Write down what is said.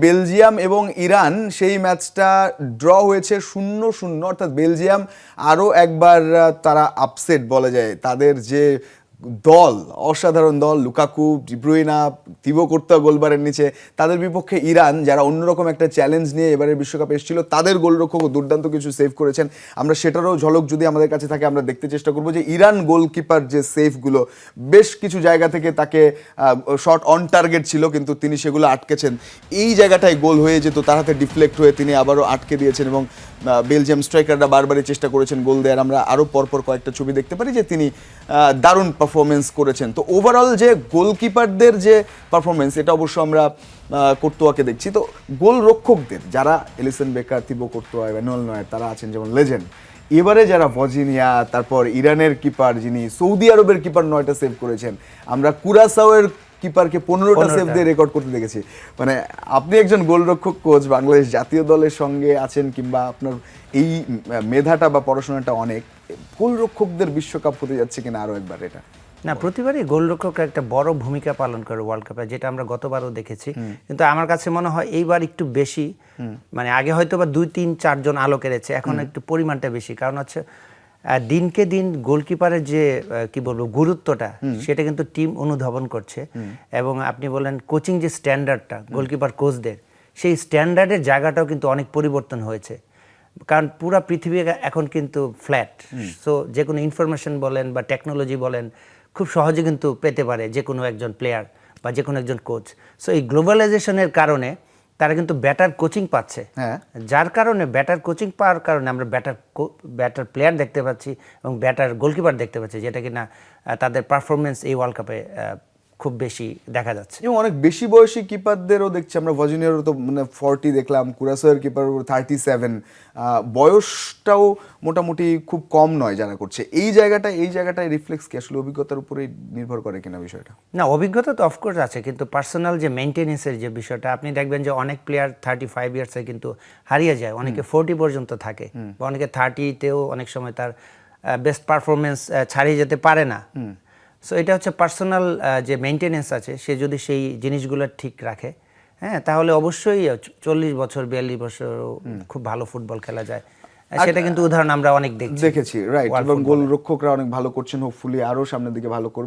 Belgium এবং Iran সেই ম্যাচটা ড্র হয়েছে 0-0, অর্থাৎ বেলজিয়াম আরও একবার তারা আপসেট বলা যায়। তাদের যে দল, অসাধারণ দল, Lukaku, De Bruyne, Thibaut Courtois গোলবারের নিচে, তাদের বিপক্ষে ইরান যারা অন্যরকম একটা চ্যালেঞ্জ নিয়ে এবারের বিশ্বকাপে এসেছিল, তাদের গোলরক্ষকও দুর্দান্ত কিছু সেভ করেছেন। আমরা সেটারও ঝলক যদি আমাদের কাছে থাকে আমরা দেখতে চেষ্টা করবো যে ইরান গোলকিপার যে সেভগুলো, বেশ কিছু জায়গা থেকে তাকে শট অন টার্গেট ছিল কিন্তু তিনি সেগুলো আটকেছেন। এই জায়গাটায় গোল হয়ে যেত, তার হাতে ডিফ্লেক্ট হয়ে তিনি আবারও আটকে দিয়েছেন এবং বেলজিয়াম স্ট্রাইকাররা বারবারই চেষ্টা করেছেন গোল দেওয়ার। আমরা আরও পরপর কয়েকটা ছবি দেখতে পারি যে তিনি দারুণ পারফরমেন্স করেছেন। তো ওভারঅল যে গোলকিপারদের যে পারফরমেন্স, এটা অবশ্য আমরা কর্তোয়াকে দেখছি। তো গোলরক্ষকদের যারা এলিসন বেকার, থিবো কর্তোয়া, এমানুয়েল নয়ের, তারা আছেন যেমন লেজেন্ড। এবারে যারা ভজিনিয়া, তারপর ইরানের কিপার যিনি সৌদি আরবের কিপার 9টা সেভ করেছেন, আমরা কুরাসাওয়ের কিপারকে 15টা সেভ দিয়ে রেকর্ড করতে দেখেছি। মানে আপনি একজন গোলরক্ষক কোচ, বাংলাদেশ জাতীয় দলের সঙ্গে আছেন, কিংবা আপনার এই মেধাটা বা পড়াশোনাটা অনেক, গোলরক্ষকদের বিশ্বকাপ হতে যাচ্ছে কিনা আরও একবার এটা না, প্রতিবারই গোলরক্ষক একটা বড় ভূমিকা পালন করে ওয়ার্ল্ড কাপে, যেটা আমরা গতবারও দেখেছি। কিন্তু আমার কাছে মনে হয় এইবার একটু বেশি, মানে আগে হয়তো বা 2-3-4 জন আলো কেড়েছে, এখন একটু পরিমাণটা বেশি। কারণ হচ্ছে দিনকে দিন গোলকিপারের যে কি বলবো গুরুত্বটা, সেটা কিন্তু টিম অনুধাবন করছে। এবং আপনি বলেন কোচিং যে স্ট্যান্ডার্ডটা গোলকিপার কোচদের, সেই স্ট্যান্ডার্ডের জায়গাটাও কিন্তু অনেক পরিবর্তন হয়েছে। কারণ পুরা পৃথিবী এখন কিন্তু ফ্ল্যাট, সো যে কোনো ইনফরমেশন বলেন বা টেকনোলজি বলেন খুব সহজে কিন্তু পেতে পারে যে কোনো একজন প্লেয়ার বা যে কোনো একজন কোচ। সো এই গ্লোবালাইজেশনের কারণে তারা কিন্তু ব্যাটার কোচিং পাচ্ছে, যার কারণে ব্যাটার কোচিং পাওয়ার কারণে আমরা ব্যাটার প্লেয়ার দেখতে পাচ্ছি এবং ব্যাটার গোলকিপার দেখতে পাচ্ছি, যেটা কিনা তাদের পারফরমেন্স এই ওয়ার্ল্ড কাপে খুব বেশি দেখা যাচ্ছে। এবং অনেক বেশি বয়সী কিপারদেরও দেখছি আমরা। ভজিনিয়ারও তো মানে 40 দেখলাম, কুরাসাওয়ের কিপার 37, বয়সটাও মোটামুটি খুব কম নয় যারা করছে। এই জায়গাটায় রিফ্লেক্স কি আসলে অভিজ্ঞতার উপরেই নির্ভর করে কিনা বিষয়টা? না, অভিজ্ঞতা তো অফকোর্স আছে, কিন্তু পার্সোনাল যে মেনটেনেন্সের যে বিষয়টা, আপনি দেখবেন যে অনেক প্লেয়ার 35 ইয়ার্সে কিন্তু হারিয়ে যায়, অনেকে 40 পর্যন্ত থাকে, বা অনেকে 30তেও অনেক সময় তার বেস্ট পারফরমেন্স ছাড়িয়ে যেতে পারে না। সো এটা হচ্ছে পার্সোনাল যে মেনটেনেন্স আছে, সে যদি সেই জিনিসগুলো ঠিক রাখে, হ্যাঁ, তাহলে অবশ্যই 40 বছর 42 বছর খুব ভালো ফুটবল খেলা যায়। সেটা কিন্তু উদাহরণ আমরা অনেক দেখেছি, রাইট। এবং গোলরক্ষকরা অনেক ভালো করছেন, হোপফুলি আরও সামনের দিকে ভালো করবেন।